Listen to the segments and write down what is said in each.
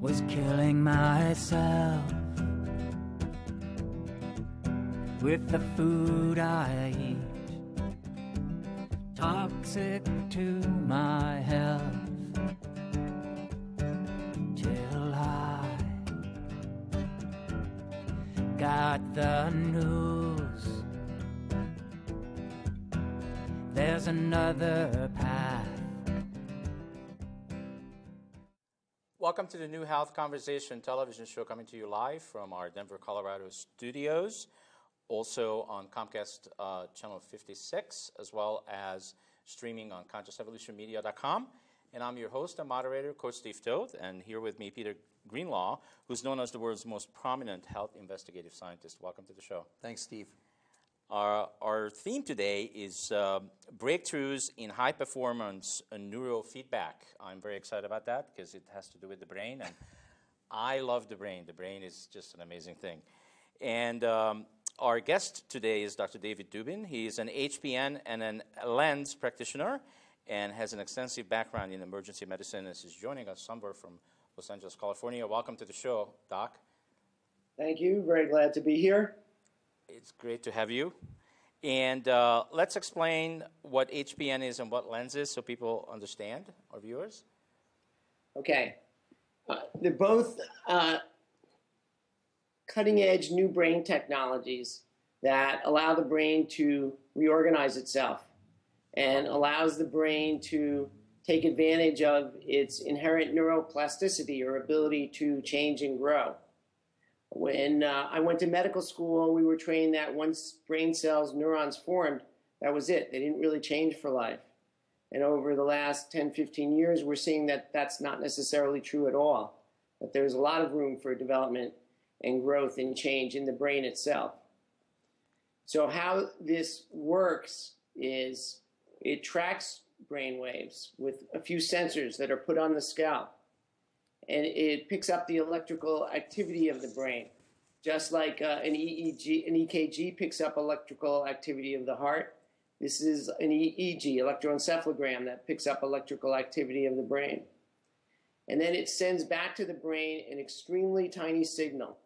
was killing myself with the food I eat, toxic to my health, till I got the news. There's another path. Welcome to the New Health Conversation television show, coming to you live from our Denver, Colorado studios, also on Comcast channel 56, as well as streaming on consciousevolutionmedia.com. And I'm your host and moderator, Coach Steve Toth, and here with me, Peter Greenlaw, who's known as the world's most prominent health investigative scientist. Welcome to the show. Thanks, Steve. Our theme today is breakthroughs in high-performance neurofeedback. I'm very excited about that because it has to do with the brain, and I love the brain. The brain is just an amazing thing. And our guest today is Dr. David Dubin. He is an HPN and a LENS practitioner and has an extensive background in emergency medicine. As he's joining us somewhere from Los Angeles, California. Welcome to the show, Doc. Thank you. Very glad to be here. It's great to have you. And let's explain what HPN is and what LENS is so people understand, our viewers. Okay. They're both cutting-edge new brain technologies that allow the brain to reorganize itself and allows the brain to take advantage of its inherent neuroplasticity, or ability to change and grow. When I went to medical school, we were trained that once brain cells, neurons formed, that was it. They didn't really change for life. And over the last 10, 15 years, we're seeing that that's not necessarily true at all, that there's a lot of room for development and growth and change in the brain itself. So how this works is it tracks brain waves with a few sensors that are put on the scalp. And it picks up the electrical activity of the brain, just like an EKG picks up electrical activity of the heart. This is an EEG, electroencephalogram, that picks up electrical activity of the brain. And then it sends back to the brain an extremely tiny signal,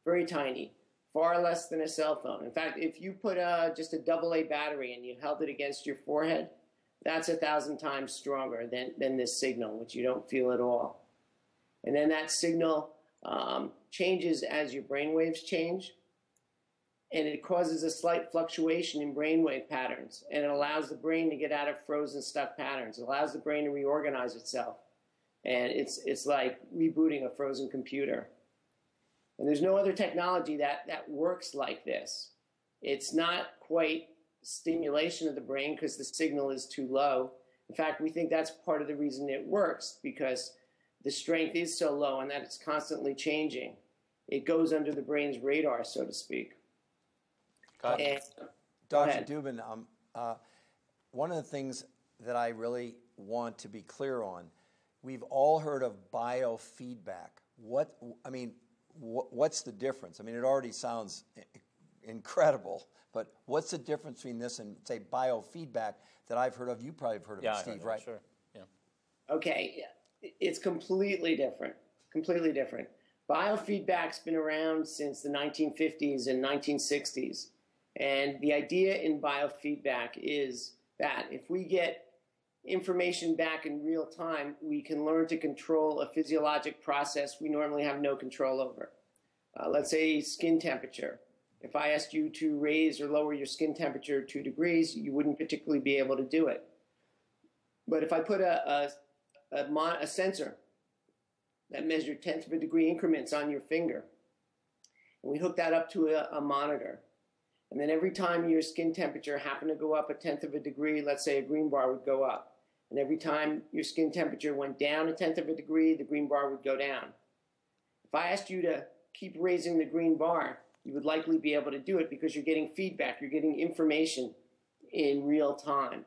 very tiny, far less than a cell phone. In fact, if you put just a AA battery and you held it against your forehead, that's 1,000 times stronger than this signal, which you don't feel at all. And then that signal changes as your brain waves change, and it causes a slight fluctuation in brainwave patterns, and it allows the brain to get out of frozen stuck patterns. It allows the brain to reorganize itself, and it's like rebooting a frozen computer. And there's no other technology that works like this. It's not quite stimulation of the brain because the signal is too low. In fact, we think that's part of the reason it works, because the strength is so low and that it's constantly changing. It goes under the brain's radar, so to speak. Dr. Dubin, one of the things that I really want to be clear on, we've all heard of biofeedback. What's the difference? I mean, it already sounds incredible, but what's the difference between this and, say, biofeedback that I've heard of? You probably have heard of it, Steve, right? Sure. Yeah. Okay. It's completely different, completely different. Biofeedback's been around since the 1950s and 1960s. And the idea in biofeedback is that if we get information back in real time, we can learn to control a physiologic process we normally have no control over. Let's say skin temperature. If I asked you to raise or lower your skin temperature 2 degrees, you wouldn't particularly be able to do it. But if I put a sensor that measured tenth of a degree increments on your finger, and we hook that up to a monitor, and then every time your skin temperature happened to go up 1/10 of a degree, let's say a green bar would go up. And every time your skin temperature went down 1/10 of a degree, the green bar would go down. If I asked you to keep raising the green bar, you would likely be able to do it because you're getting feedback, you're getting information in real time.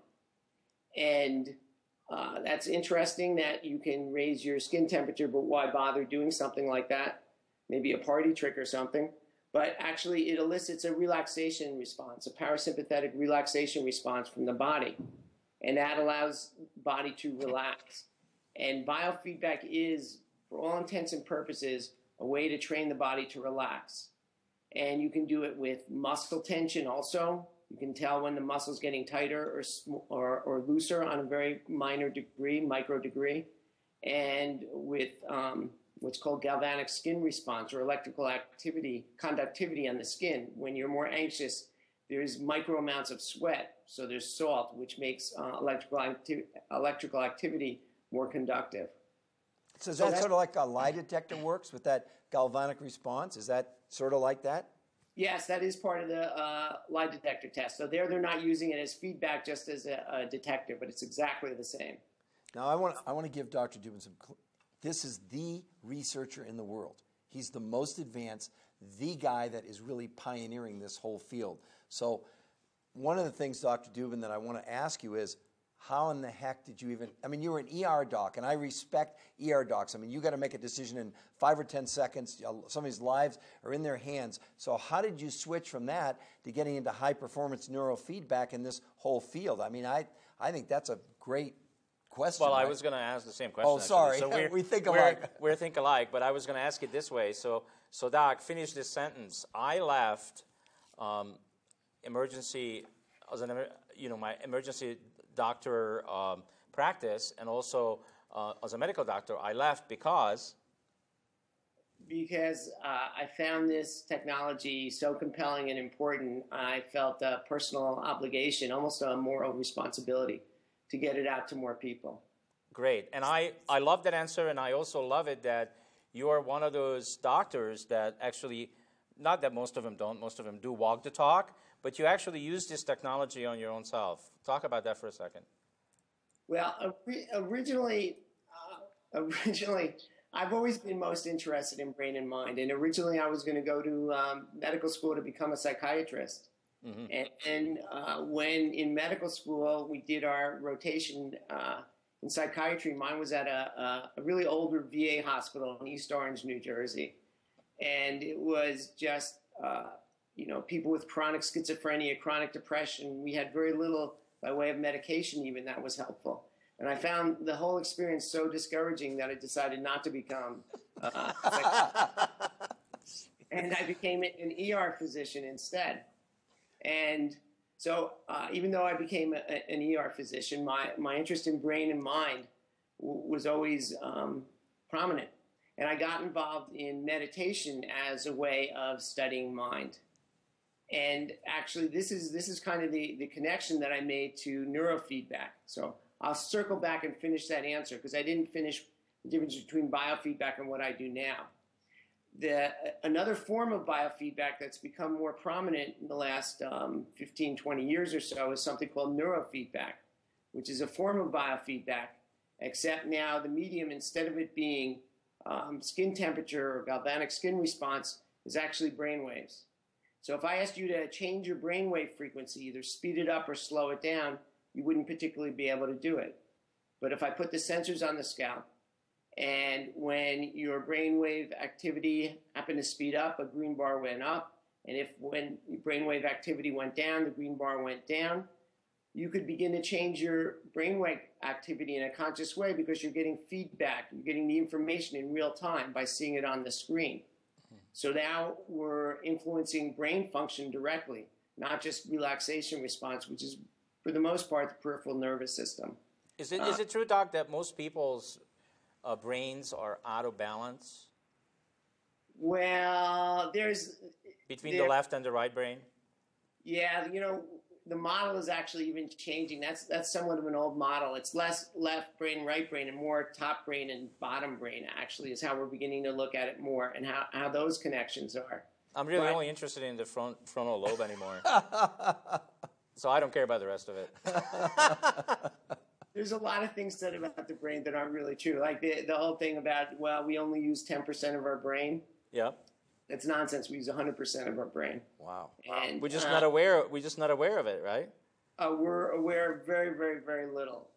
And that's interesting that you can raise your skin temperature, but why bother doing something like that? Maybe a party trick or something. But actually, it elicits a relaxation response, a parasympathetic relaxation response from the body. And that allows the body to relax. And biofeedback is for all intents and purposes, a way to train the body to relax. And you can do it with muscle tension also. You can tell when the muscle's getting tighter or looser on a very minor degree, micro degree. And with what's called galvanic skin response or electrical activity, conductivity on the skin. When you're more anxious, there's micro amounts of sweat. So there's salt, which makes electrical activity more conductive. So is that sort of like a lie detector works with that galvanic response? Is that sort of like that? Yes, that is part of the lie detector test. So they're not using it as feedback, just as a detector, but it's exactly the same. Now I want to give Dr. Dubin some. This is the researcher in the world. He's the most advanced, the guy that is really pioneering this whole field. So one of the things, Dr. Dubin, that I want to ask you is, how in the heck did you even, I mean, you were an ER doc, and I respect ER docs. I mean, you got to make a decision in 5 or 10 seconds. Somebody's lives are in their hands. So how did you switch from that to getting into high-performance neurofeedback in this whole field? I mean, I think that's a great question. Well, right? I was going to ask the same question. Oh, sorry. So we think alike. We think alike, but I was going to ask it this way. So Doc, finish this sentence. I left emergency, my emergency doctor practice, and also as a medical doctor, I left because I found this technology so compelling and important. I felt a personal obligation, almost a moral responsibility, to get it out to more people. Great. And I love that answer, and I also love it that you are one of those doctors that actually, not that most of them don't, most of them do walk the talk, but you actually use this technology on your own self. Talk about that for a second. Well, originally, I've always been most interested in brain and mind. And originally I was going to go to medical school to become a psychiatrist. Mm-hmm. And when in medical school we did our rotation in psychiatry, mine was at a really older VA hospital in East Orange, New Jersey. And it was just, people with chronic schizophrenia, chronic depression. We had very little by way of medication even that was helpful. And I found the whole experience so discouraging that I decided not to become a psychiatrist. And I became an ER physician instead. And so even though I became an ER physician, my interest in brain and mind was always prominent. And I got involved in meditation as a way of studying mind. And actually, this is kind of the connection that I made to neurofeedback. So I'll circle back and finish that answer because I didn't finish the difference between biofeedback and what I do now. Another form of biofeedback that's become more prominent in the last 15, 20 years or so is something called neurofeedback, which is a form of biofeedback, except now the medium, instead of it being skin temperature or galvanic skin response, is actually brain waves. So if I asked you to change your brainwave frequency, either speed it up or slow it down, you wouldn't particularly be able to do it. But if I put the sensors on the scalp, and when your brainwave activity happened to speed up, a green bar went up, and when brainwave activity went down, the green bar went down, you could begin to change your brainwave activity in a conscious way because you're getting feedback, you're getting the information in real time by seeing it on the screen. So now we're influencing brain function directly, not just relaxation response, which is, for the most part, the peripheral nervous system. Is it true, Doc, that most people's brains are out of balance? Well, between the left and the right brain? Yeah, the model is actually even changing. That's somewhat of an old model. It's less left brain, right brain, and more top brain and bottom brain, actually, is how we're beginning to look at it more and how those connections are. I'm really only interested in the frontal lobe anymore. So I don't care about the rest of it. There's a lot of things said about the brain that aren't really true. Like the whole thing about, we only use 10% of our brain. Yeah. That's nonsense. We use 100% of our brain. Wow. And we're just not aware. We're just not aware of it, right? We're aware of very, very, very little.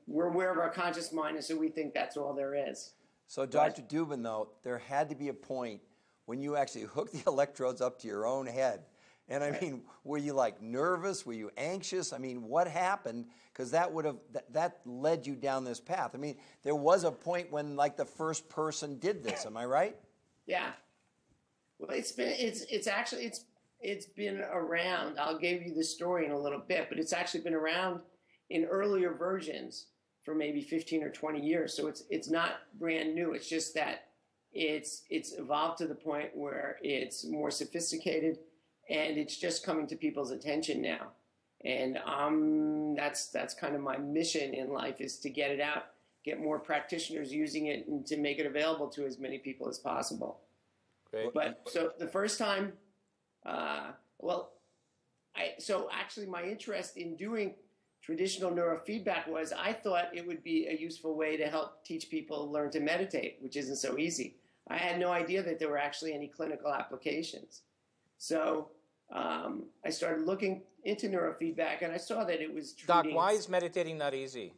We're aware of our conscious mind, and so we think that's all there is. So, Dr. Dubin, though, there had to be a point when you actually hooked the electrodes up to your own head And I mean, were you like nervous? Were you anxious? I mean, what happened? Because that would have that led you down this path. I mean, there was a point when like the first person did this. Am I right? Yeah. Well, it's been around. I'll give you the story in a little bit, but it's actually been around in earlier versions for maybe 15 or 20 years. So it's not brand new. It's just that it's evolved to the point where it's more sophisticated, and it's just coming to people's attention now. And that's kind of my mission in life, is to get it out, get more practitioners using it, and to make it available to as many people as possible. Great. But so the first time, so actually my interest in doing traditional neurofeedback was I thought it would be a useful way to help teach people learn to meditate, which isn't so easy. I had no idea that there were actually any clinical applications. So I started looking into neurofeedback, and I saw that it was treating... Doc, why is meditating not easy?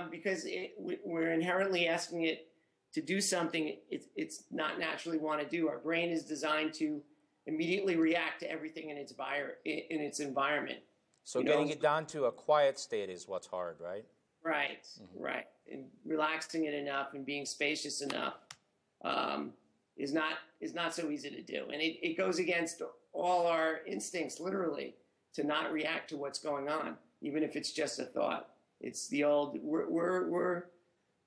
Because we're inherently asking it to do something it's not naturally want to do. Our brain is designed to immediately react to everything in its environment. So getting it down to a quiet state is what's hard, right? Right, right. And relaxing it enough and being spacious enough is not so easy to do. And it goes against all our instincts, literally, to not react to what's going on, even if it's just a thought. It's the old,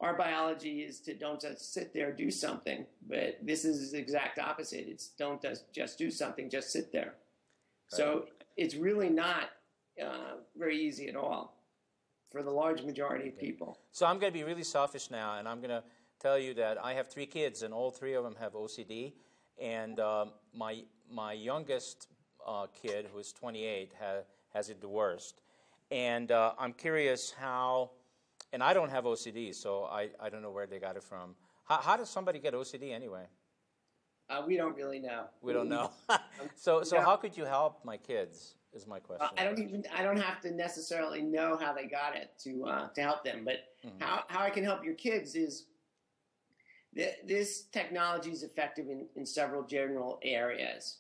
our biology is to don't just sit there, do something. But this is the exact opposite. It's don't just do something, just sit there. Right. So it's really not very easy at all for the large majority of people. So I'm going to be really selfish now, and I'm going to tell you that I have 3 kids, and all 3 of them have OCD. And my youngest kid, who is 28, has it the worst. And I'm curious how, and I don't have OCD, so I don't know where they got it from. How does somebody get OCD anyway? We don't really know. We don't know. So how could you help my kids? Is my question. I don't have to necessarily know how they got it to help them, but how I can help your kids is this technology is effective in several general areas,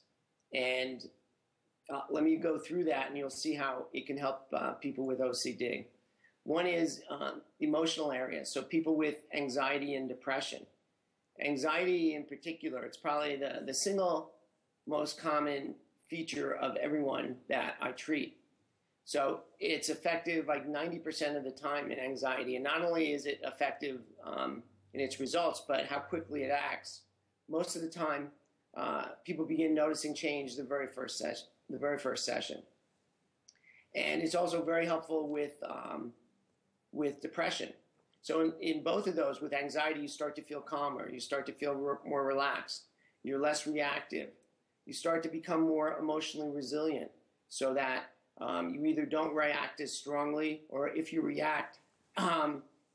and let me go through that, and you'll see how it can help people with OCD. One is emotional areas, so people with anxiety and depression. Anxiety in particular, it's probably the single most common feature of everyone that I treat. So it's effective like 90% of the time in anxiety. And not only is it effective in its results, but how quickly it acts. Most of the time, people begin noticing change the very first session. And it's also very helpful with depression. So in both of those, with anxiety, you start to feel calmer. You start to feel more relaxed. You're less reactive. You start to become more emotionally resilient, so that you either don't react as strongly, or if you react,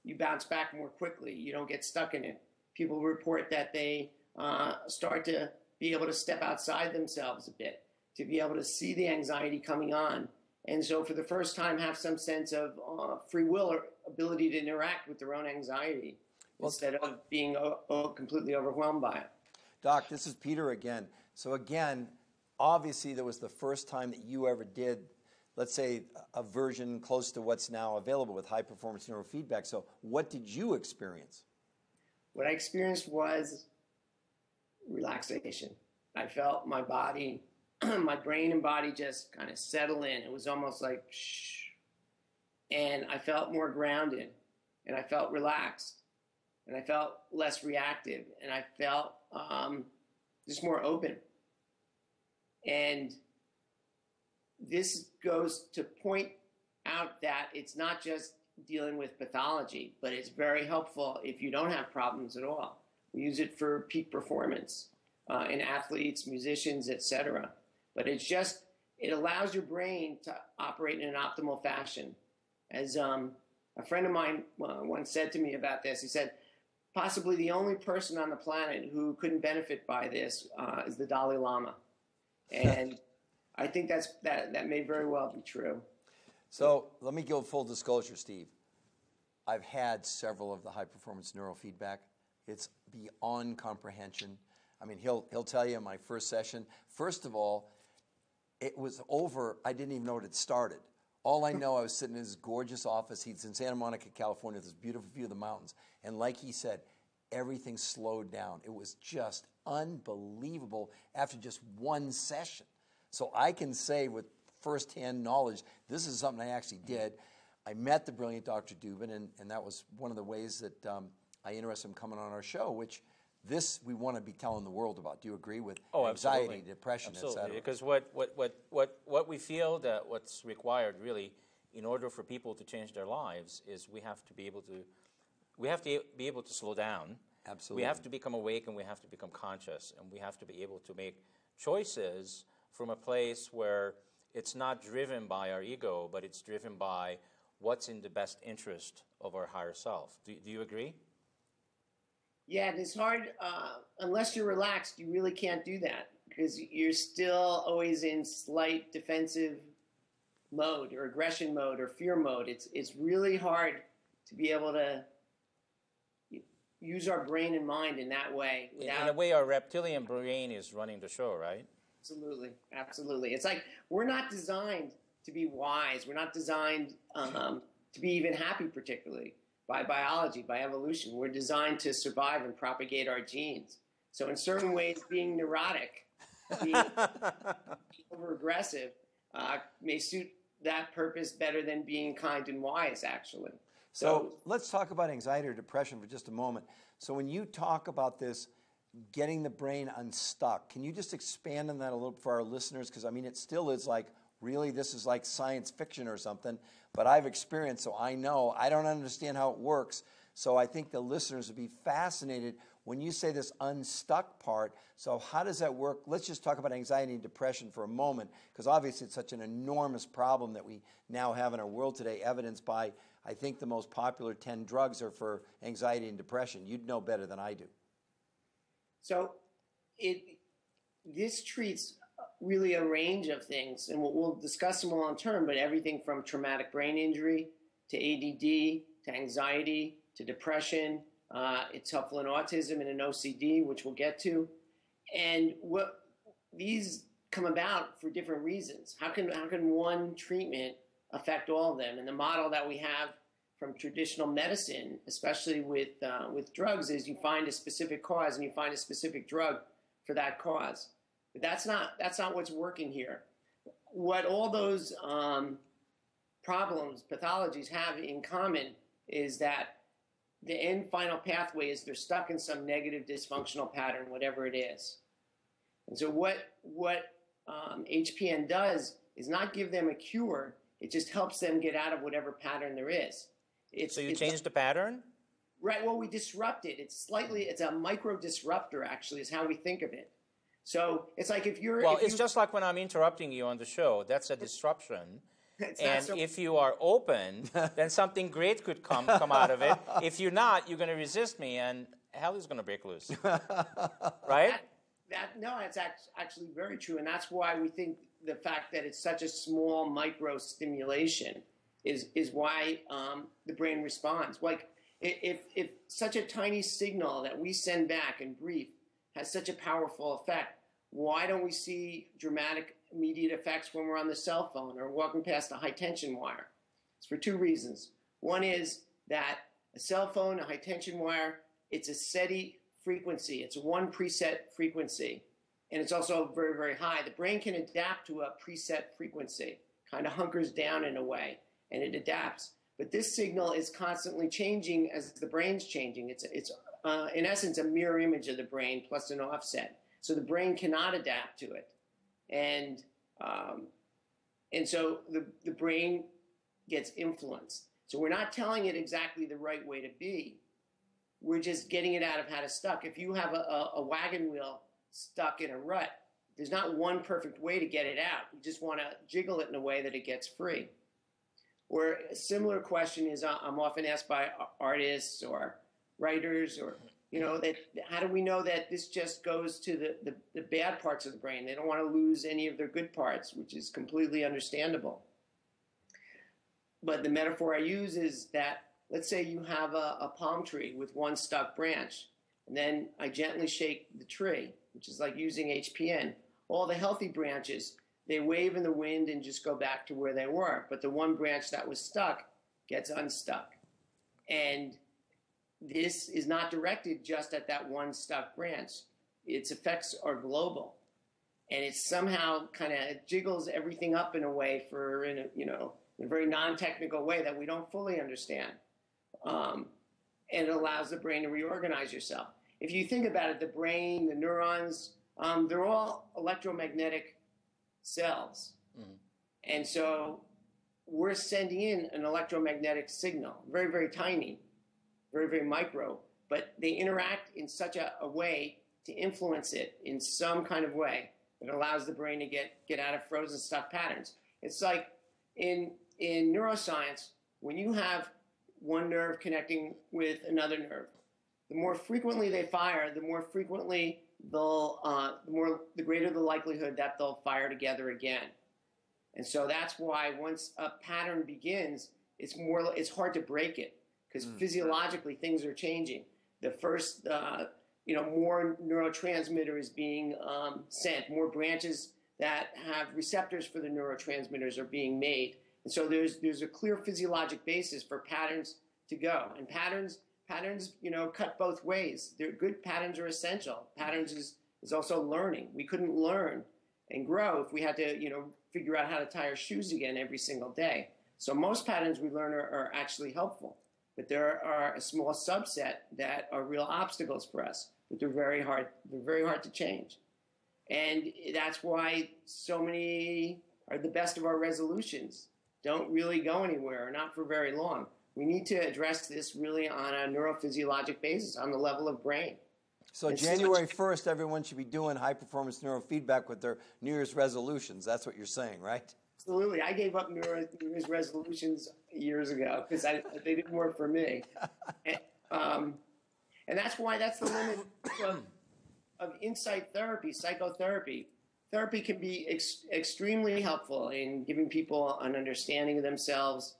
you bounce back more quickly. You don't get stuck in it. People report that they start to be able to step outside themselves a bit, to be able to see the anxiety coming on. And so for the first time, have some sense of free will or ability to interact with their own anxiety instead of being completely overwhelmed by it. Doc, this is Peter again. So again, obviously there was the first time that you ever did, let's say, a version close to what's now available with high-performance neurofeedback. So what did you experience? What I experienced was relaxation. I felt my body, my brain and body just kind of settle in. It was almost like shh. And I felt more grounded, and I felt relaxed, and I felt less reactive, and I felt just more open. And this goes to point out that it's not just dealing with pathology, but it's very helpful if you don't have problems at all. We use it for peak performance in athletes, musicians, etc. But it allows your brain to operate in an optimal fashion. As a friend of mine once said to me about this, he said, possibly the only person on the planet who couldn't benefit by this is the Dalai Lama. And I think that may very well be true. So let me give full disclosure, Steve. I've had several of the high-performance neurofeedback. It's beyond comprehension. I mean, he'll tell you in my first session, first of all, It was over. I didn't even know it had started. All I know, I was sitting in his gorgeous office. He's in Santa Monica, California, with this beautiful view of the mountains. And like he said, everything slowed down. It was just unbelievable after just one session. So I can say with firsthand knowledge, this is something I actually did. I met the brilliant Dr. Dubin, and that was one of the ways that I interested him coming on our show, which this we want to be telling the world about. Do you agree with anxiety, absolutely. depression, Absolutely. etc.? Because what we feel that what's required really in order for people to change their lives is we have to be able to slow down. Absolutely. We have to become awake and we have to become conscious, and we have to be able to make choices from a place where it's not driven by our ego, but it's driven by what's in the best interest of our higher self. Do you agree? Yeah, it's hard. Unless you're relaxed, you really can't do that because you're still always in slight defensive mode or aggression mode or fear mode. It's really hard to be able to use our brain and mind in that way. In a way, our reptilian brain is running the show, right? Absolutely, absolutely. It's like we're not designed to be wise. We're not designed to be even happy, particularly by biology, by evolution. We're designed to survive and propagate our genes. So in certain ways, being neurotic, being over-aggressive may suit that purpose better than being kind and wise, actually. So let's talk about anxiety or depression for just a moment. So when you talk about this, getting the brain unstuck, can you just expand on that a little for our listeners? Because, I mean, it still is like, really, this is like science fiction or something, but I've experienced, so I know. I don't understand how it works, so I think the listeners would be fascinated when you say this unstuck part. So how does that work? Let's just talk about anxiety and depression for a moment, because obviously it's such an enormous problem that we now have in our world today, evidenced by, I think, the most popular 10 drugs are for anxiety and depression. You'd know better than I do. So this treats really a range of things, and we'll discuss them long term, but everything from traumatic brain injury to ADD to anxiety to depression. It's helpful in autism and in OCD, which we'll get to. And what these come about for different reasons. How can one treatment affect all of them? And the model that we have from traditional medicine, especially with drugs, is you find a specific cause and you find a specific drug for that cause. But that's not what's working here. What all those problems, pathologies have in common is that the end final pathway is they're stuck in some negative dysfunctional pattern, whatever it is. And so what HPN does is not give them a cure. It just helps them get out of whatever pattern there is. So you change the pattern? Right. Well, we disrupt it. It's a micro disruptor, actually, is how we think of it. So it's like it's just like when I'm interrupting you on the show. That's a disruption. And if you are open, then something great could come out of it. If you're not, you're going to resist me, and hell is going to break loose. Right? No, it's actually very true, and that's why we think the fact that it's such a small micro stimulation is why the brain responds. Like if such a tiny signal that we send back in brief has such a powerful effect, why don't we see dramatic immediate effects when we're on the cell phone or walking past a high tension wire? It's for two reasons. One is that a cell phone, a high tension wire, it's a steady frequency. It's one preset frequency. And it's also very, very high. The brain can adapt to a preset frequency, kind of hunkers down in a way, and it adapts. But this signal is constantly changing as the brain's changing. It's in essence, a mirror image of the brain plus an offset. So the brain cannot adapt to it. And so the brain gets influenced. So we're not telling it exactly the right way to be. We're just getting it out of how to stuck. If you have a wagon wheel stuck in a rut, there's not one perfect way to get it out. You just want to jiggle it in a way that it gets free. Or a similar question is I'm often asked by artists or writers or, that how do we know that this just goes to the bad parts of the brain? They don't want to lose any of their good parts, which is completely understandable. But the metaphor I use is that, let's say you have a palm tree with one stuck branch, and then I gently shake the tree, which is like using HPN. All the healthy branches, they wave in the wind and just go back to where they were. But the one branch that was stuck gets unstuck. And this is not directed just at that one stuck branch. Its effects are global. And it somehow kind of jiggles everything up in a way in a very non-technical way that we don't fully understand. And it allows the brain to reorganize yourself. If you think about it, the brain, the neurons, they're all electromagnetic cells. Mm-hmm. And so we're sending in an electromagnetic signal, very, very tiny, very, very micro, but they interact in such a way to influence it in some kind of way that allows the brain to get out of frozen stuck patterns. It's like in neuroscience, when you have one nerve connecting with another nerve, the more frequently they fire, the more frequently the greater the likelihood that they'll fire together again. And so that's why once a pattern begins, it's hard to break it because physiologically things are changing. The first, more neurotransmitters being sent, more branches that have receptors for the neurotransmitters are being made. And so there's a clear physiologic basis for patterns to go. And patterns, cut both ways. Good patterns are essential. Patterns is also learning. We couldn't learn and grow if we had to, figure out how to tie our shoes again every single day. So most patterns we learn are actually helpful. But there are a small subset that are real obstacles for us. But they're very hard to change. And that's why so many are the best of our resolutions don't really go anywhere, or not for very long. We need to address this really on a neurophysiologic basis, on the level of brain. So January 1st, everyone should be doing high-performance neurofeedback with their New Year's resolutions. That's what you're saying, right? Absolutely. I gave up New Year's resolutions years ago because they didn't work for me. And that's the limit of insight therapy, psychotherapy. Therapy can be extremely helpful in giving people an understanding of themselves,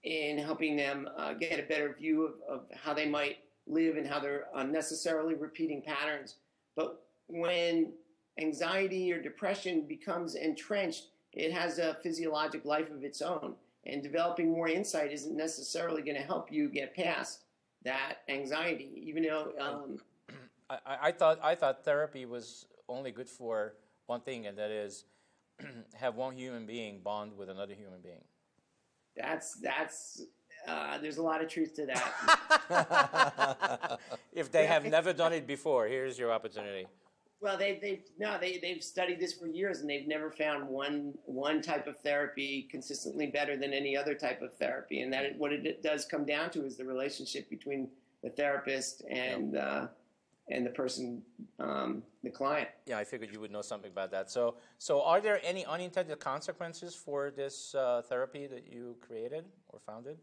in helping them get a better view of how they might live and how they're unnecessarily repeating patterns. But when anxiety or depression becomes entrenched, it has a physiologic life of its own. And developing more insight isn't necessarily going to help you get past that anxiety, even though... I thought therapy was only good for one thing, and that is have one human being bond with another human being. There's a lot of truth to that. If they have never done it before, here's your opportunity. Well, they've studied this for years, and they've never found one type of therapy consistently better than any other type of therapy. And what it does come down to is the relationship between the therapist and the person, the client. Yeah, I figured you would know something about that. So are there any unintended consequences for this therapy that you created or founded?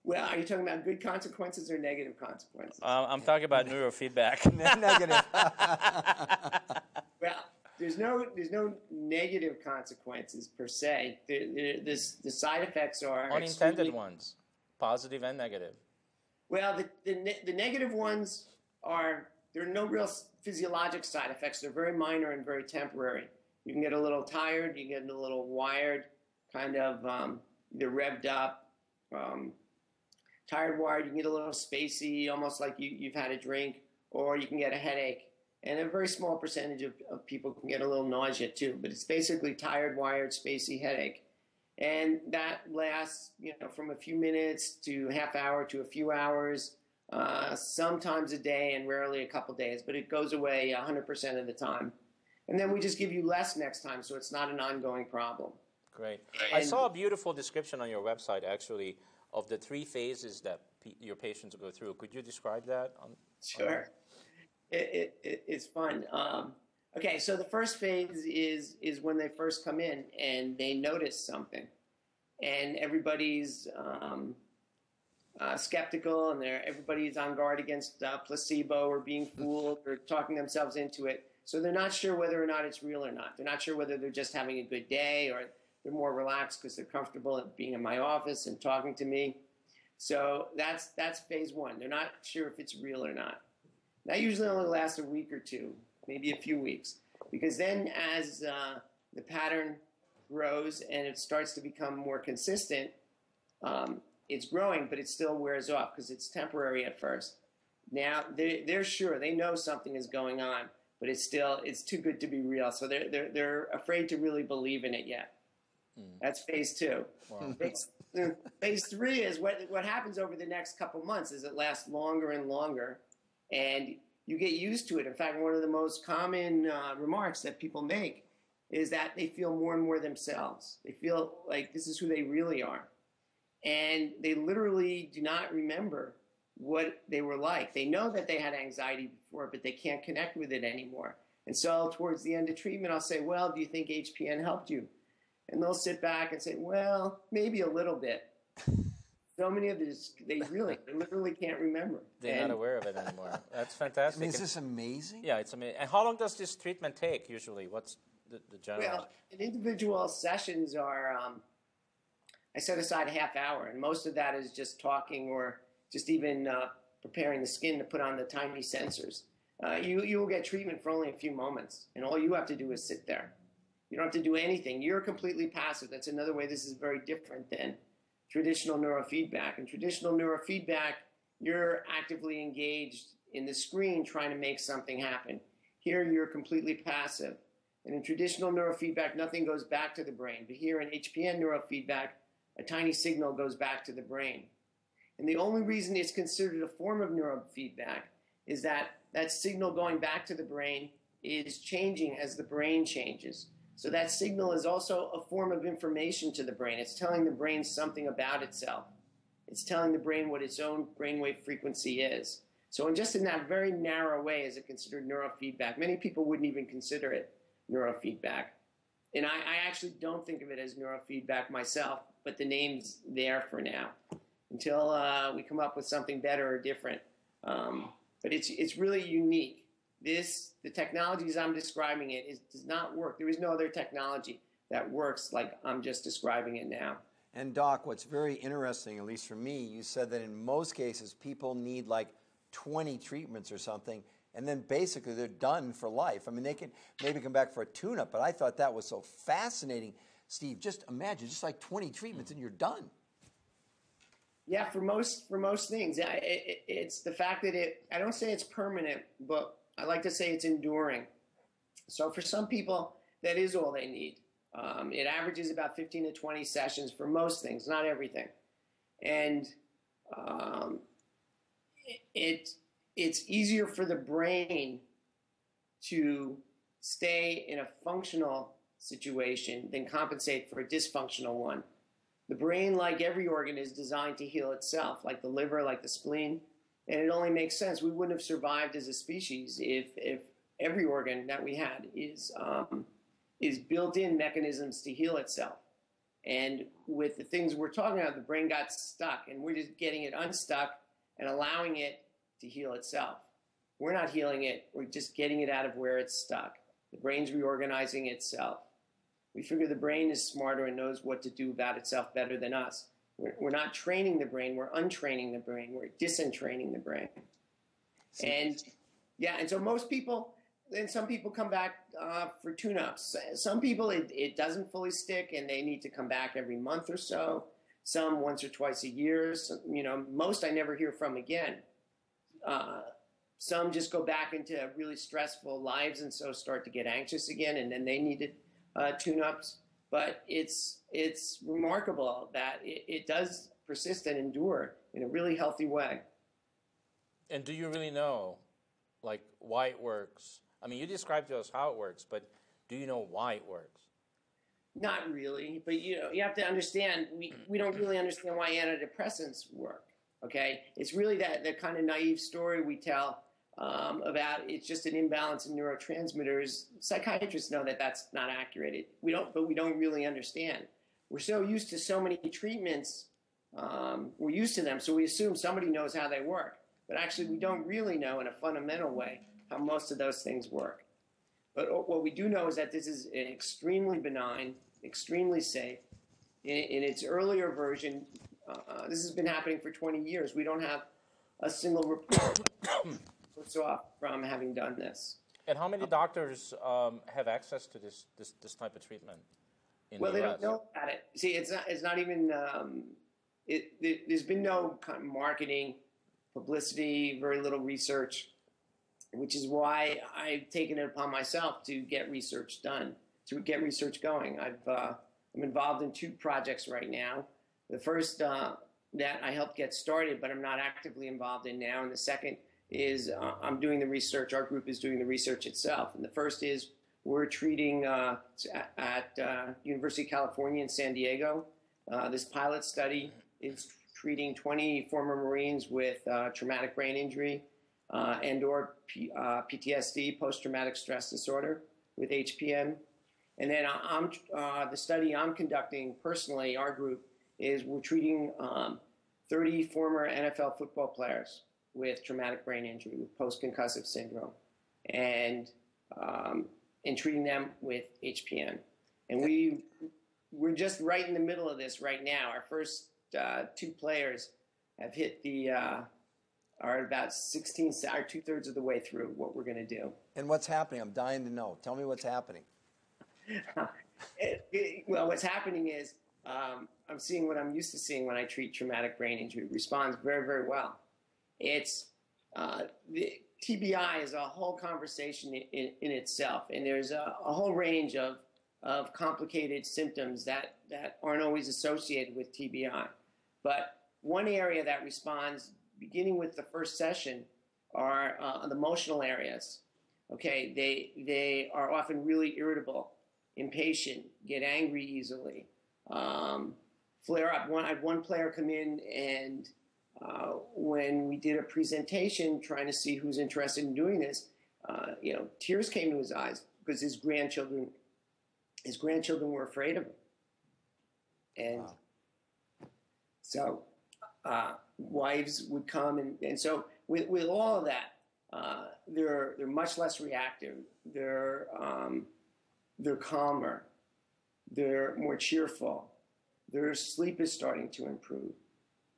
Well, are you talking about good consequences or negative consequences? I'm talking about neurofeedback. Negative. Well, there's no negative consequences per se. The side effects are unintended ones, positive and negative. Well, the negative ones there are no real physiologic side effects. They're very minor and very temporary. You can get a little tired. You get a little wired, kind of either revved up. Tired, wired, you can get a little spacey, almost like you've had a drink, or you can get a headache. And a very small percentage of people can get a little nausea too, but it's basically tired, wired, spacey headache. And that lasts, from a few minutes to half hour to a few hours, sometimes a day and rarely a couple days, but it goes away 100% of the time. And then we just give you less next time, so it's not an ongoing problem. Great. I saw a beautiful description on your website, actually, of the 3 phases that your patients go through. Could you describe that? Sure. It's fun. Okay, so the first phase is when they first come in and they notice something. And everybody's skeptical, and everybody's on guard against placebo or being fooled or talking themselves into it. So they're not sure whether or not it's real or not. They're not sure whether they're just having a good day or they're more relaxed because they're comfortable at being in my office and talking to me. So that's phase 1. They're not sure if it's real or not. That usually only lasts a week or two, maybe a few weeks, because then as the pattern grows and it starts to become more consistent, it's growing, but it still wears off because it's temporary at first. Now they're sure, they know something is going on, but it's too good to be real. So they're afraid to really believe in it yet. That's phase 2. Wow. Phase 3 is what happens over the next couple months is it lasts longer and longer, and you get used to it. In fact, one of the most common remarks that people make is that they feel more and more themselves. They feel like this is who they really are. And they literally do not remember what they were like. They know that they had anxiety before, but they can't connect with it anymore. And so towards the end of treatment, I'll say, well, do you think HPN helped you? And they'll sit back and say, well, maybe a little bit. So many of these, they literally can't remember. They're not aware of it anymore. That's fantastic. I mean, is this amazing? Yeah, it's amazing. And how long does this treatment take usually? What's the general? Well, individual sessions are, I set aside a half hour, and most of that is just talking or just even preparing the skin to put on the tiny sensors. You will get treatment for only a few moments, and all you have to do is sit there. You don't have to do anything. You're completely passive. That's another way this is very different than traditional neurofeedback. In traditional neurofeedback, you're actively engaged in the screen trying to make something happen. Here, you're completely passive. And in traditional neurofeedback, nothing goes back to the brain. But here in HPN neurofeedback, a tiny signal goes back to the brain. And the only reason it's considered a form of neurofeedback is that that signal going back to the brain is changing as the brain changes. So that signal is also a form of information to the brain. It's telling the brain something about itself. It's telling the brain what its own brainwave frequency is. So just in that very narrow way is it considered neurofeedback. Many people wouldn't even consider it neurofeedback. And I actually don't think of it as neurofeedback myself, but the name's there for now until we come up with something better or different. But it's really unique. The technologies I'm describing does not work. There is no other technology that works like I'm just describing it now. And Doc, what's very interesting, at least for me, you said that in most cases people need like 20 treatments or something, and then basically they're done for life. I mean, they can maybe come back for a tune-up, but I thought that was so fascinating. Steve, just imagine, just like 20 treatments and you're done. Yeah, for most things. It's the fact that I don't say it's permanent, but I like to say it's enduring. So for some people, that is all they need. It averages about 15 to 20 sessions for most things, not everything. And it's easier for the brain to stay in a functional situation than compensate for a dysfunctional one. The brain, like every organ, is designed to heal itself, like the liver, like the spleen. And it only makes sense. We wouldn't have survived as a species if every organ that we had is built-in mechanisms to heal itself. And with the things we're talking about, the brain got stuck, and we're just getting it unstuck and allowing it to heal itself. We're not healing it. We're just getting it out of where it's stuck. The brain's reorganizing itself. We figure the brain is smarter and knows what to do about itself better than us. We're not training the brain, we're untraining the brain, we're disentraining the brain. And yeah, and so most people, then some people come back for tune-ups. Some people, it doesn't fully stick and they need to come back every month or so. Some once or twice a year. Some, most I never hear from again. Some just go back into really stressful lives and so start to get anxious again, and then they needed tune-ups. But it's remarkable that it does persist and endure in a really healthy way. And do you really know, like, why it works? I mean, you described to us how it works, but do you know why it works? Not really, but you have to understand, we don't really understand why antidepressants work, okay? It's really the kind of naive story we tell about it's just an imbalance in neurotransmitters. Psychiatrists know that that's not accurate. But we don't really understand. We're so used to so many treatments, we're used to them, so we assume somebody knows how they work. But actually, we don't really know in a fundamental way how most of those things work. But what we do know is that this is extremely benign, extremely safe. In its earlier version, this has been happening for 20 years. We don't have a single report off from having done this. And how many doctors have access to this type of treatment in Well, the they US? don't know about it. See, it's not even, there's been no kind of marketing, publicity, very little research, which is why I've taken it upon myself to get research done, to get research going. I'm involved in 2 projects right now. The first that I helped get started, but I'm not actively involved in now. And the second is I'm doing the research. Our group is doing the research itself. And the first is we're treating at University of California in San Diego. This pilot study is treating 20 former Marines with traumatic brain injury and or PTSD, post-traumatic stress disorder, with HPN. And then the study I'm conducting personally, our group, is we're treating 30 former NFL football players with traumatic brain injury, with post-concussive syndrome, and treating them with HPN. And we're just right in the middle of this right now. Our first 2 players have hit are about 16, or 2/3 of the way through what we're going to do. And what's happening? I'm dying to know. Tell me what's happening. Well, what's happening is I'm seeing what I'm used to seeing when I treat traumatic brain injury. It responds very, very well. It's the TBI is a whole conversation in itself, and there's a whole range of complicated symptoms that aren't always associated with TBI. But one area that responds, beginning with the first session, are the emotional areas. Okay, they are often really irritable, impatient, get angry easily, flare up. I had one player come in, and when we did a presentation trying to see who's interested in doing this, tears came to his eyes because his grandchildren were afraid of him. And wow. So wives would come, and so with all of that, they're much less reactive. They're calmer. They're more cheerful. Their sleep is starting to improve.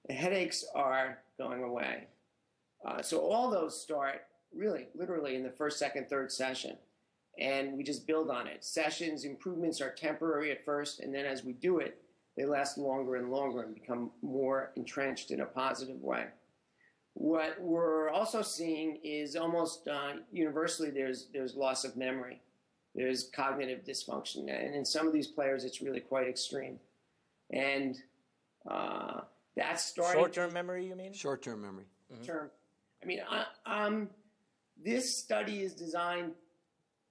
The headaches are going away. So all those start really, literally in the first, second, third session. And we just build on it. Sessions, improvements are temporary at first, and then as we do it, they last longer and longer and become more entrenched in a positive way. What we're also seeing is almost universally there's loss of memory. There's cognitive dysfunction. And in some of these players, it's really quite extreme. And that's starting... Short-term memory, you mean? Short-term memory. Term. I mean, this study is designed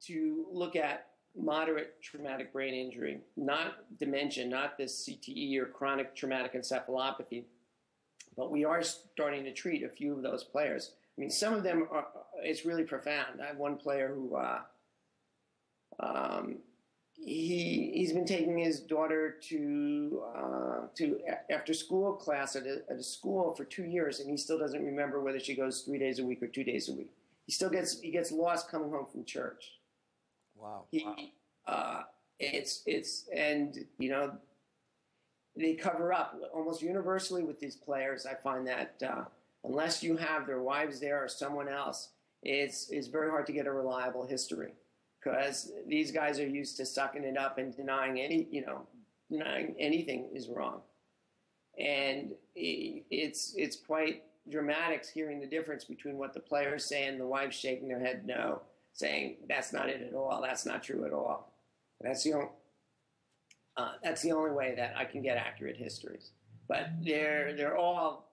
to look at moderate traumatic brain injury, not dementia, not this CTE or chronic traumatic encephalopathy, but we are starting to treat a few of those players. I mean, some of them are, it's really profound. I have one player who, he's been taking his daughter to after school class at a school for 2 years, and he still doesn't remember whether she goes 3 days a week or 2 days a week. He gets lost coming home from church. Wow. And they cover up almost universally with these players. I find that unless you have their wives there or someone else, it's very hard to get a reliable history, because these guys are used to sucking it up and denying anything is wrong. And it's quite dramatic hearing the difference between what the players say and the wives shaking their head no, saying that's not it at all, that's not true at all. That's the only way that I can get accurate histories. But they're all,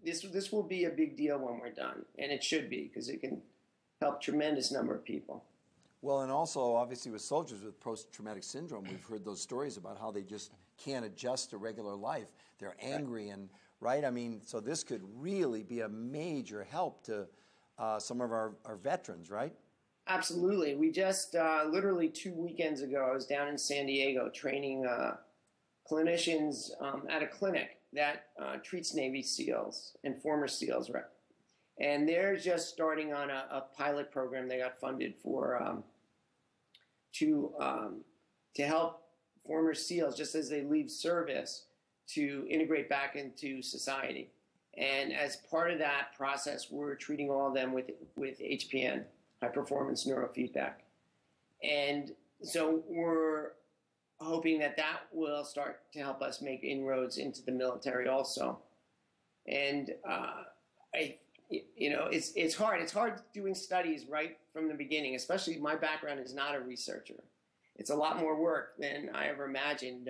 this will be a big deal when we're done, and it should be, because it can help tremendous number of people. Well, and also, obviously, with soldiers with post-traumatic syndrome, we've heard those stories about how they just can't adjust to regular life. They're angry and, right? I mean, so this could really be a major help to some of our veterans, right? Absolutely. We just, literally 2 weekends ago, I was down in San Diego training clinicians at a clinic that treats Navy SEALs and former SEALs, right? And they're just starting on a pilot program they got funded for to help former SEALs, just as they leave service, to integrate back into society. And as part of that process, we're treating all of them with HPN, high-performance neurofeedback. And so we're hoping that that will start to help us make inroads into the military also. And it's hard. It's hard doing studies right from the beginning, especially my background is not a researcher. It's a lot more work than I ever imagined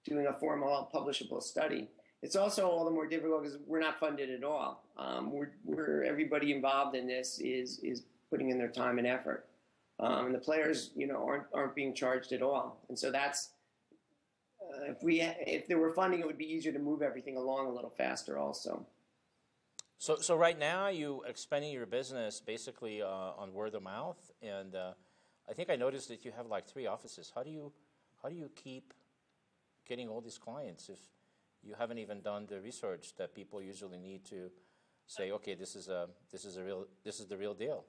doing a formal publishable study. It's also all the more difficult because we're not funded at all. We're everybody involved in this is putting in their time and effort. And the players, aren't being charged at all. And so that's, if there were funding, it would be easier to move everything along a little faster also. So right now you expanding your business basically on word of mouth, and I think I noticed that you have like 3 offices. How do you keep getting all these clients if you haven't even done the research that people usually need to say, okay, this is the real deal?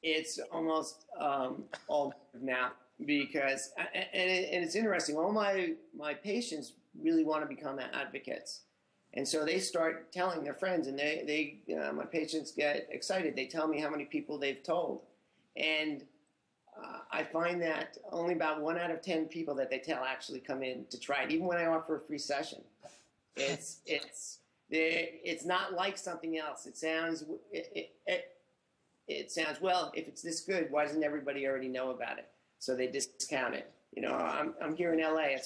It's almost all now because, and it's interesting. All my patients really want to become advocates, and so they start telling their friends, and my patients get excited. They tell me how many people they've told, and I find that only about 1 out of 10 people that they tell actually come in to try it, even when I offer a free session. It's not like something else. It sounds, well, if it's this good, why doesn't everybody already know about it? So they discount it. I'm here in LA.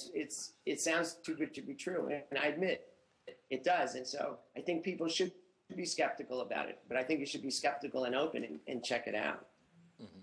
It sounds too good to be true, and I admit it does. And so I think people should be skeptical about it, but I think you should be skeptical and open and check it out. Mm-hmm.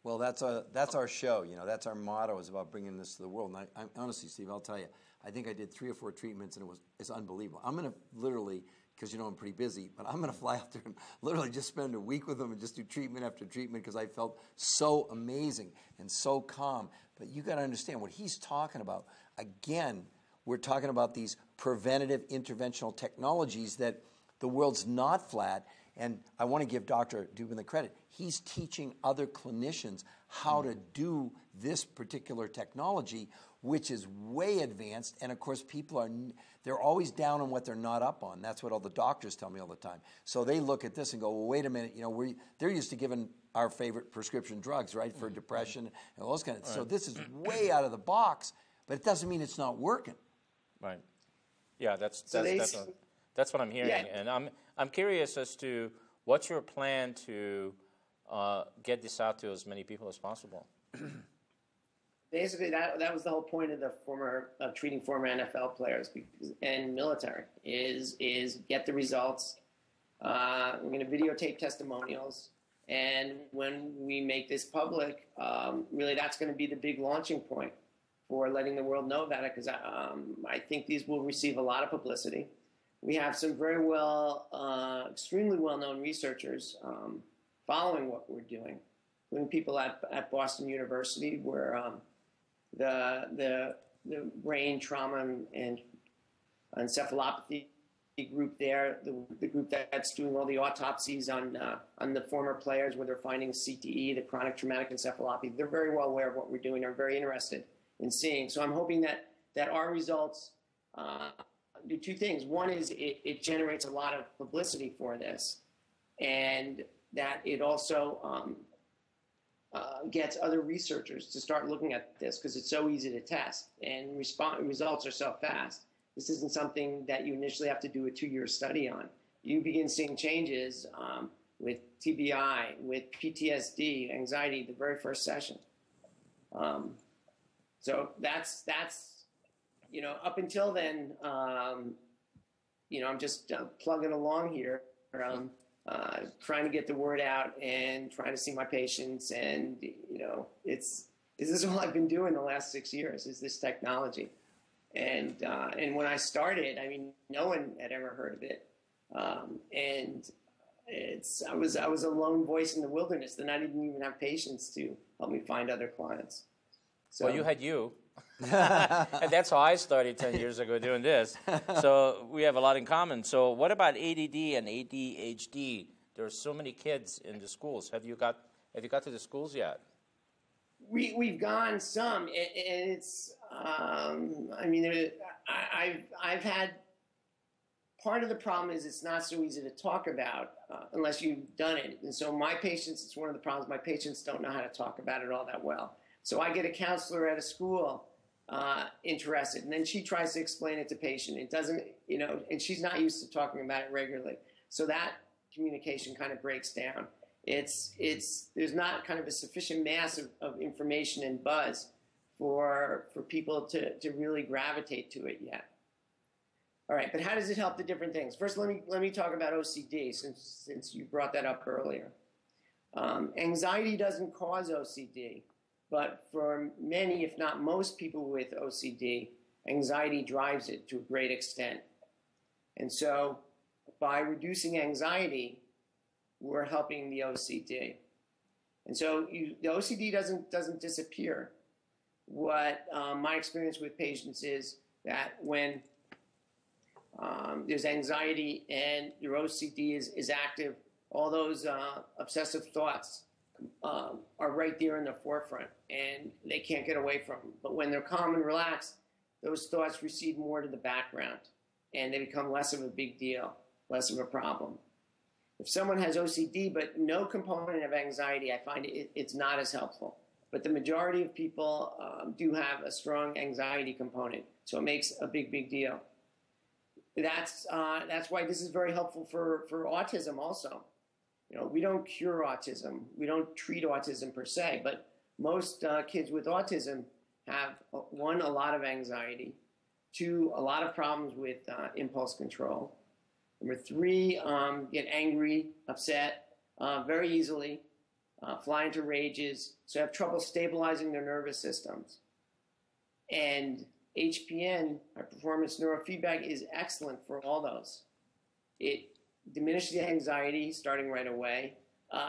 Well, that's our show. That's our motto, is about bringing this to the world. And I honestly, Steve, I'll tell you, I think I did 3 or 4 treatments, and it's unbelievable. I'm going to literally, because I'm pretty busy, but I'm going to fly out there and literally just spend a week with them and just do treatment after treatment because I felt so amazing and so calm. But you got to understand what he's talking about. Again, we're talking about these preventative interventional technologies that the world's not flat. And I want to give Dr. Dubin the credit. He's teaching other clinicians how to do this particular technology, which is way advanced. And of course, they're always down on what they're not up on. That's what all the doctors tell me all the time. So they look at this and go, well, wait a minute, they're used to giving our favorite prescription drugs, right, for depression and all those kind of. Right. So this is way out of the box, but it doesn't mean it's not working. Right. Yeah, that's what I'm hearing, yeah. And I'm curious as to what's your plan to get this out to as many people as possible. Basically, that was the whole point of treating former NFL players and military is get the results. We're going to videotape testimonials, and when we make this public, really that's going to be the big launching point for letting the world know about it, because I think these will receive a lot of publicity. We have some very extremely well-known researchers following what we're doing, including people at Boston University, where the brain trauma and encephalopathy group there, the group that's doing all the autopsies on the former players, where they're finding CTE, the chronic traumatic encephalopathy, they're very well aware of what we're doing. They're very interested in seeing. So I'm hoping that our results do 2 things. One is it generates a lot of publicity for this, and that it also gets other researchers to start looking at this, because it's so easy to test and results are so fast. This isn't something that you initially have to do a 2-year study on. You begin seeing changes with TBI, with PTSD, anxiety, the very first session. So that's up until then, I'm just plugging along here, trying to get the word out and trying to see my patients. And, this is all I've been doing the last 6 years, is this technology. And when I started, no one had ever heard of it. And I was a lone voice in the wilderness, and I didn't even have patients to help me find other clients. So, well, you had you. And that's how I started 10 years ago doing this. So we have a lot in common. So what about ADD and ADHD? There are so many kids in the schools. Have you got to the schools yet? We've gone some, and it's I've had part of the problem is it's not so easy to talk about unless you've done it. And so my patients, it's one of the problems, my patients don't know how to talk about it all that well. So I get a counselor at a school interested, and then she tries to explain it to patient. It doesn't, you know, and she's not used to talking about it regularly. So that communication kind of breaks down. There's not kind of a sufficient mass of information and buzz for people to really gravitate to it yet. All right, but how does it help the different things? First, let me talk about OCD since you brought that up earlier. Anxiety doesn't cause OCD, but for many, if not most people with OCD, anxiety drives it to a great extent. And so by reducing anxiety, we're helping the OCD. And so the OCD doesn't disappear. What my experience with patients is that when there's anxiety and your OCD is active, all those obsessive thoughts are right there in the forefront, and they can't get away from them. But when they're calm and relaxed, those thoughts recede more to the background, and they become less of a big deal, less of a problem. If someone has OCD but no component of anxiety, I find it's not as helpful. But the majority of people do have a strong anxiety component, so it makes a big deal. That's why this is very helpful for autism also. You know, we don't cure autism. We don't treat autism per se, but most kids with autism have, one, a lot of anxiety, two, a lot of problems with impulse control. Number three, get angry, upset very easily, fly into rages, so have trouble stabilizing their nervous systems. And HPN, high performance neurofeedback, is excellent for all those. It diminishes the anxiety starting right away.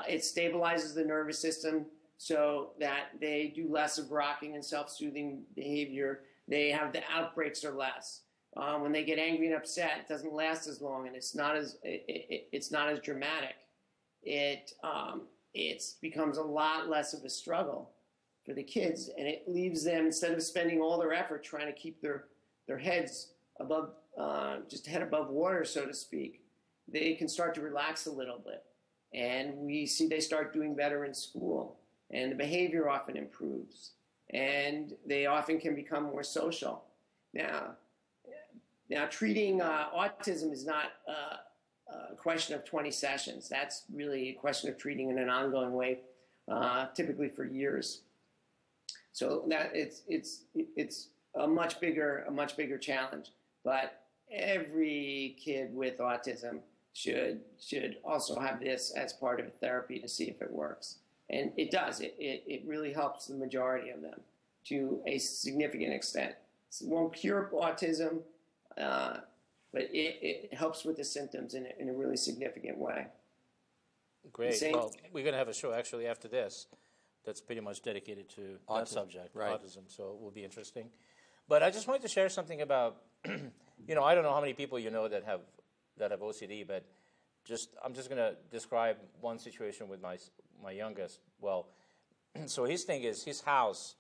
It stabilizes the nervous system so that they do less of rocking and self-soothing behavior. They have the outbreaks are less. When they get angry and upset, it doesn't last as long, and it's not as dramatic. It becomes a lot less of a struggle for the kids, and it leaves them, instead of spending all their effort trying to keep their heads above, just head above water, so to speak, they can start to relax a little bit. And we see they start doing better in school, and the behavior often improves, and they often can become more social. Now treating autism is not a question of 20 sessions. That's really a question of treating in an ongoing way, typically for years. So that it's a much bigger challenge. But every kid with autism should also have this as part of a therapy to see if it works. And it does. It really helps the majority of them to a significant extent. It won't cure autism, but it helps with the symptoms in a really significant way. Great. Well, we're going to have a show actually after this that's pretty much dedicated to that subject, right. autism, so it will be interesting. But I just wanted to share something about, I don't know how many people you know that have OCD, but I'm just going to describe one situation with my youngest. Well, so his thing is his house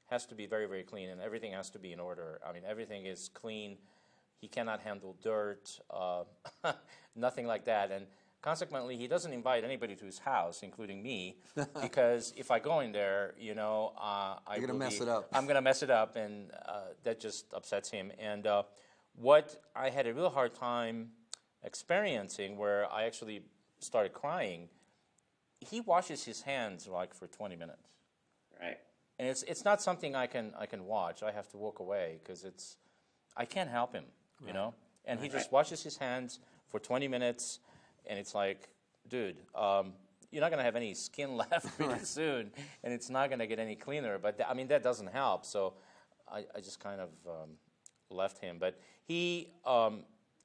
has to be very, very clean, and everything has to be in order. I mean, everything is clean. He cannot handle dirt, nothing like that. And consequently, he doesn't invite anybody to his house, including me, because if I go in there, I'm going to mess it up. I'm going to mess it up, and that just upsets him. And what I had a real hard time experiencing, where I actually started crying, he washes his hands like for 20 minutes. Right. And it's not something I can watch. I have to walk away because I can't help him, you know. And he just washes his hands for 20 minutes, and it's like, dude, you're not going to have any skin left pretty soon, and it's not going to get any cleaner. But that doesn't help. So I just kind of left him. But he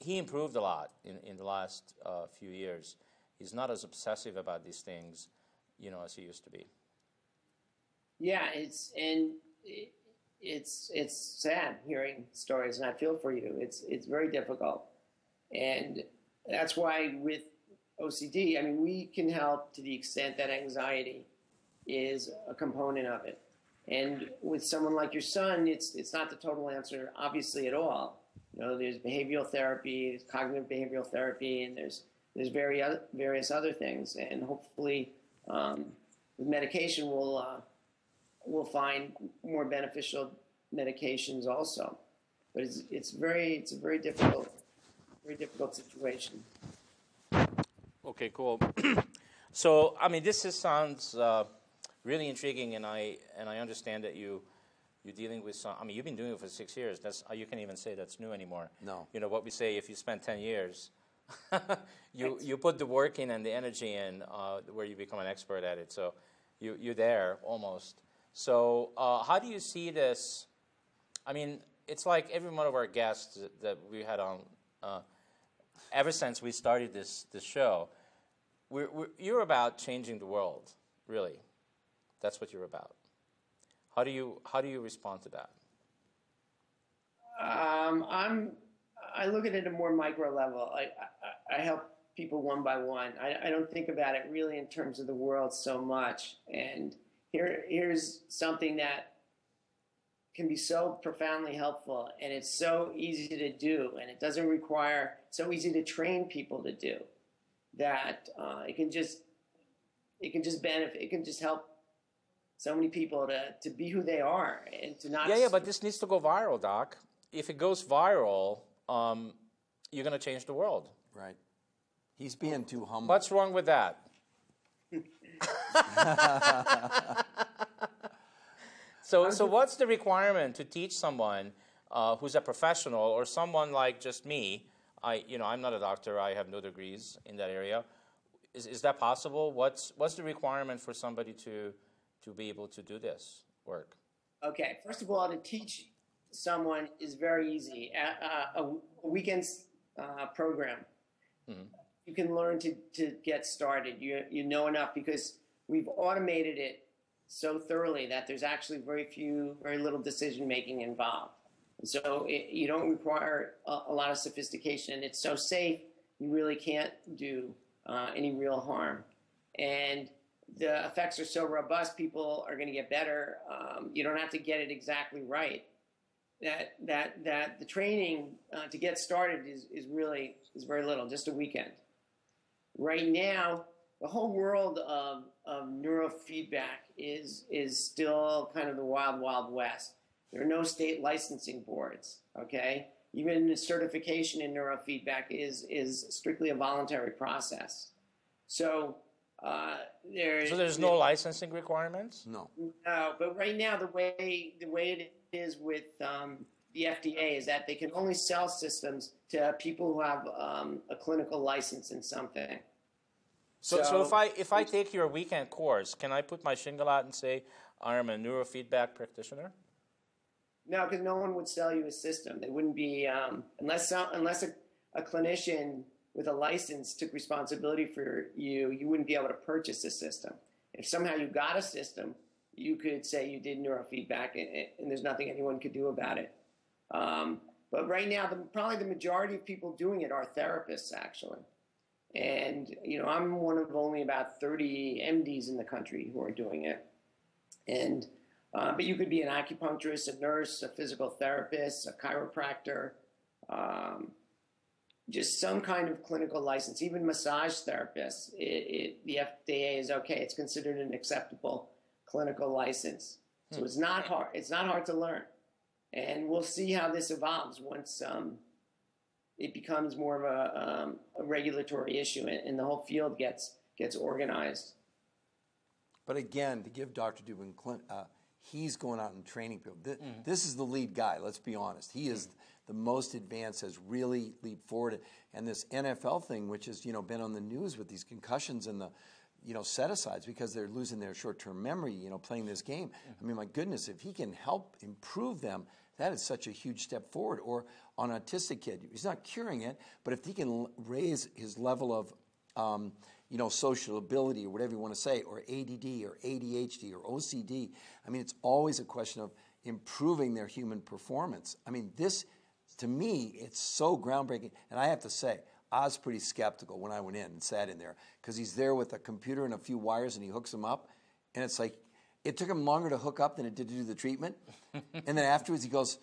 improved a lot in the last few years. He's not as obsessive about these things, as he used to be. Yeah, it's sad hearing stories, and I feel for you. It's very difficult, and that's why with OCD, we can help to the extent that anxiety is a component of it. And with someone like your son, it's not the total answer, obviously, at all. There's behavioral therapy, there's cognitive behavioral therapy, and there's various other things. And hopefully, with medication, we'll find more beneficial medications also. But it's a very difficult situation. Okay, cool. So, I mean, sounds really intriguing, and I understand that you're dealing with some. I mean, you've been doing it for 6 years. You can't even say that's new anymore. No. What we say, if you spend 10 years, you put the work in and the energy in, where you become an expert at it. So you're there almost. So how do you see this? I mean, it's like every one of our guests that we had on, ever since we started this show, you're about changing the world, really. That's what you're about. How do you respond to that? I look at it at a more micro level. I help people one by one. I don't think about it really in terms of the world so much. And here's something that can be so profoundly helpful, and it's so easy to do, and it doesn't require, so easy to train people to do, that it can just benefit, it can just help so many people to be who they are and to not. Yeah, but this needs to go viral, Doc. If it goes viral, you're going to change the world. Right. He's being too humble. What's wrong with that? So what's the requirement to teach someone who's a professional or someone like just me? I'm not a doctor. I have no degrees in that area. Is that possible? What's the requirement for somebody to be able to do this work? Okay, first of all, to teach someone is very easy. A weekend program, you can learn to get started. You know enough because we've automated it so thoroughly that there's actually very little decision making involved. And so you don't require a lot of sophistication. It's so safe, you really can't do any real harm. And the effects are so robust, people are going to get better. You don't have to get it exactly right. That the training to get started is very little, just a weekend. Right now, the whole world of neurofeedback is still kind of the wild, wild west. There are no state licensing boards, okay? Even the certification in neurofeedback is strictly a voluntary process. So there's no licensing requirements? No. No, but right now the way it is with the FDA is that they can only sell systems to people who have a clinical license in something. So if I take your weekend course, can I put my shingle out and say I'm a neurofeedback practitioner? No, because no one would sell you a system. They wouldn't be unless a clinician with a license took responsibility for you. You wouldn't be able to purchase a system. If somehow you got a system, you could say you did neurofeedback, and there's nothing anyone could do about it. But right now, probably the majority of people doing it are therapists, actually. And, I'm one of only about 30 MDs in the country who are doing it. And, but you could be an acupuncturist, a nurse, a physical therapist, a chiropractor, just some kind of clinical license, even massage therapists. The FDA is okay. It's considered an acceptable clinical license. So it's not hard. It's not hard to learn. And we'll see how this evolves once it becomes more of a regulatory issue and the whole field gets organized. But again, to give Dr. Dubin, he's going out and training people. This is the lead guy, let's be honest. He is the most advanced, has really leaped forward. And this NFL thing, which has been on the news with these concussions and the set-asides because they're losing their short-term memory, playing this game. I mean, my goodness, if he can help improve them, that is such a huge step forward. Or on an autistic kid, he's not curing it, but if he can raise his level of social ability or whatever you want to say, or ADD or ADHD or OCD, I mean, it's always a question of improving their human performance. I mean, this, to me, it's so groundbreaking. And I have to say, I was pretty skeptical when I went in and sat in there because he's there with a computer and a few wires and he hooks them up. And it's like, it took him longer to hook up than it did to do the treatment. And then afterwards he goes,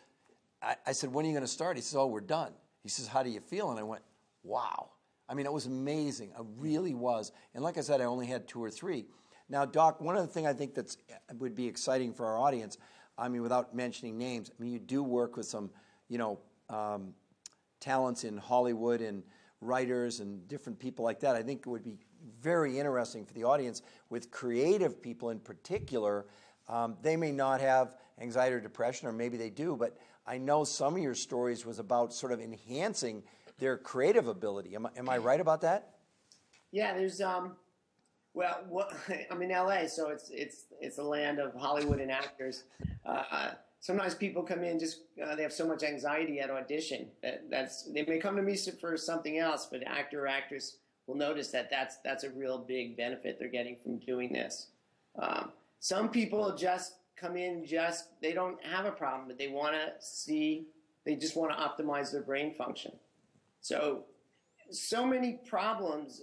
I said, when are you going to start? He says, oh, we're done. He says, how do you feel? And I went, wow. I mean, it was amazing. It really was. And like I said, I only had 2 or 3. Now, Doc, one of the things I think that would be exciting for our audience, I mean, without mentioning names, I mean, you do work with some, talents in Hollywood and writers and different people like that. I think it would be very interesting for the audience with creative people in particular. They may not have anxiety or depression, or maybe they do, but I know some of your stories was about sort of enhancing their creative ability. Am I right about that? Yeah, there's well, I'm in LA, so it's the land of Hollywood and actors. Sometimes people come in just they have so much anxiety at audition that's they may come to me for something else, but actor or actress will notice that's a real big benefit they're getting from doing this. Some people just come in they don't have a problem, but they just want to optimize their brain function. So many problems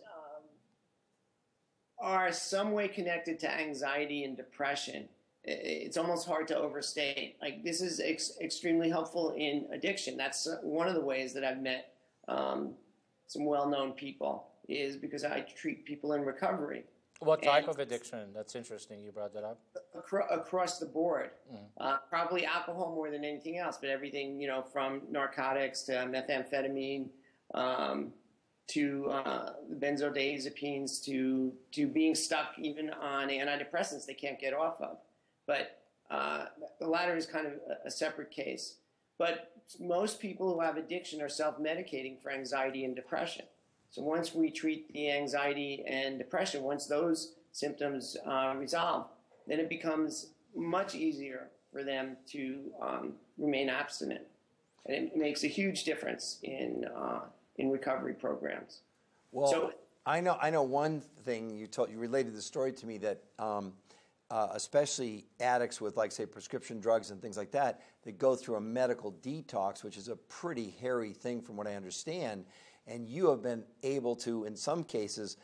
are some way connected to anxiety and depression. It's almost hard to overstate. Like, this is extremely helpful in addiction. That's one of the ways that I've met some well-known people, is because I treat people in recovery. What type of addiction? That's interesting. You brought that up. Across the board. Probably alcohol more than anything else, but everything, from narcotics to methamphetamine, to benzodiazepines, to being stuck even on antidepressants they can't get off of. But the latter is kind of a separate case. But most people who have addiction are self-medicating for anxiety and depression. So once we treat the anxiety and depression, once those symptoms resolve, then it becomes much easier for them to remain abstinent. And it makes a huge difference in recovery programs. Well, so, I know one thing you related the story to me that especially addicts with, like, say, prescription drugs and things like that go through a medical detox, which is a pretty hairy thing from what I understand. And you have been able to, in some cases,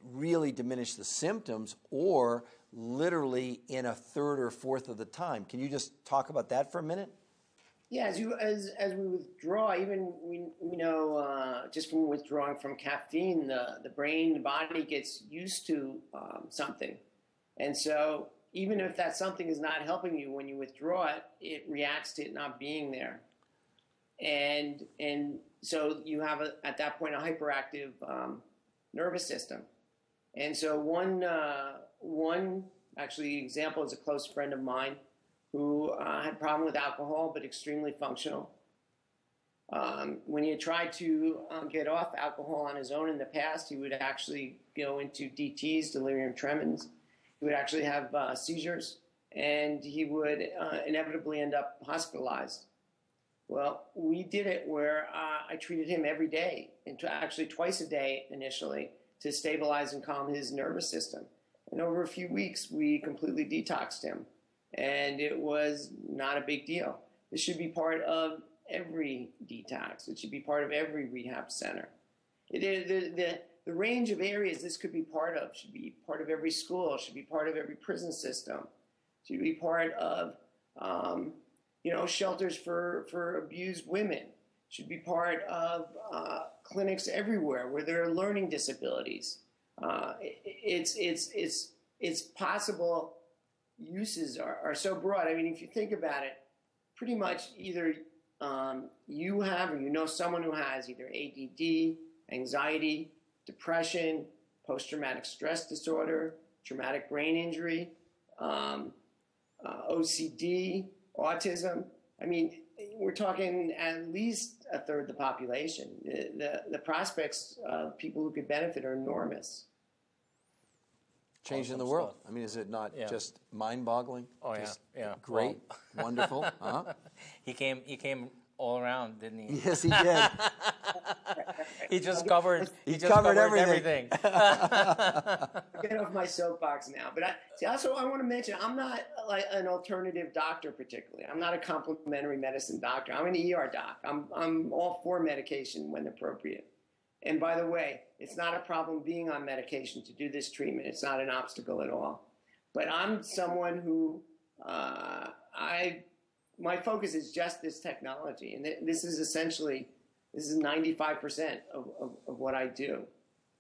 really diminish the symptoms, or literally in a third or fourth of the time. Can you just talk about that for a minute? Yeah, as we withdraw, even we know just from withdrawing from caffeine, the brain, the body gets used to something. And so even if that something is not helping you, when you withdraw it, it reacts to it not being there. And so you have, at that point, a hyperactive nervous system. And so one actually example is a close friend of mine who had a problem with alcohol, but extremely functional. When he had tried to get off alcohol on his own in the past, he would actually go into DTs, delirium tremens. He would actually have seizures, and he would inevitably end up hospitalized. Well, we did it where I treated him every day, and actually twice a day initially, to stabilize and calm his nervous system. And over a few weeks, we completely detoxed him. And it was not a big deal. This should be part of every detox. It should be part of every rehab center. The range of areas this could be part of should be part of every school, should be part of every prison system, should be part of shelters for abused women, should be part of clinics everywhere where there are learning disabilities. It's possible. Uses are so broad. I mean, if you think about it, pretty much either you have, or you know someone who has, either ADD, anxiety, depression, post-traumatic stress disorder, traumatic brain injury, OCD, autism. I mean, we're talking at least a third of the population. The prospects of people who could benefit are enormous. Changing the world. I mean, is it not just mind-boggling? Oh, just yeah. Great, wonderful. Uh-huh. He came all around, didn't he? Yes, he did. He just covered everything. Get off my soapbox now. But I want to mention, I'm not like an alternative doctor particularly. I'm not a complementary medicine doctor. I'm an ER doc. I'm all for medication when appropriate. And by the way, it's not a problem being on medication to do this treatment. It's not an obstacle at all. But I'm someone who I my focus is just this technology, and this is essentially 95% of what I do.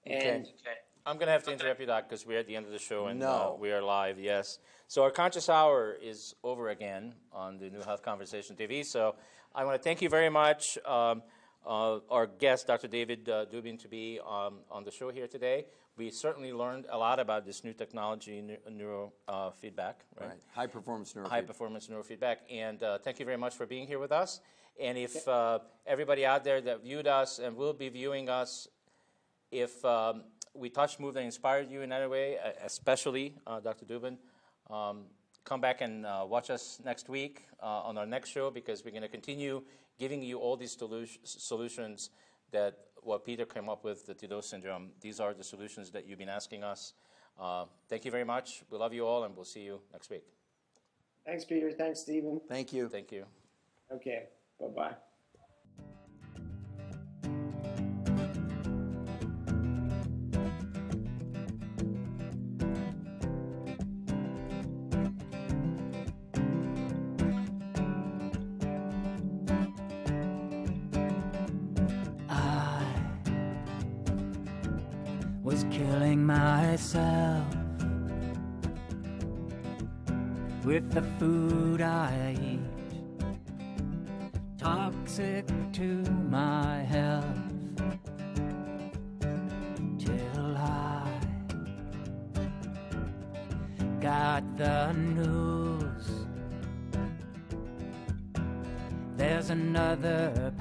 And okay. I'm going to have to interrupt you, Doc, because we're at the end of the show and No. we are live, yes. So our Conscious Hour is over again on the New Health Conversation TV. So I want to thank you very much, our guest, Dr. David Dubin, to be on the show here today. We certainly learned a lot about this new technology, neurofeedback, right? High performance neurofeedback. High performance neurofeedback. And thank you very much for being here with us. And if everybody out there that viewed us and will be viewing us, if we touched, moved, and inspired you in any way, especially Dr. Dubin, come back and watch us next week on our next show, because we're going to continue giving you all these solutions that what Peter came up with, the Tidot syndrome. These are the solutions that you've been asking us. Thank you very much. We love you all, and we'll see you next week. thanks, Peter. Thanks, Stephen. Thank you. Thank you. Okay, bye-bye. I was killing myself with the food I eat, toxic to my health, till I got the news. There's another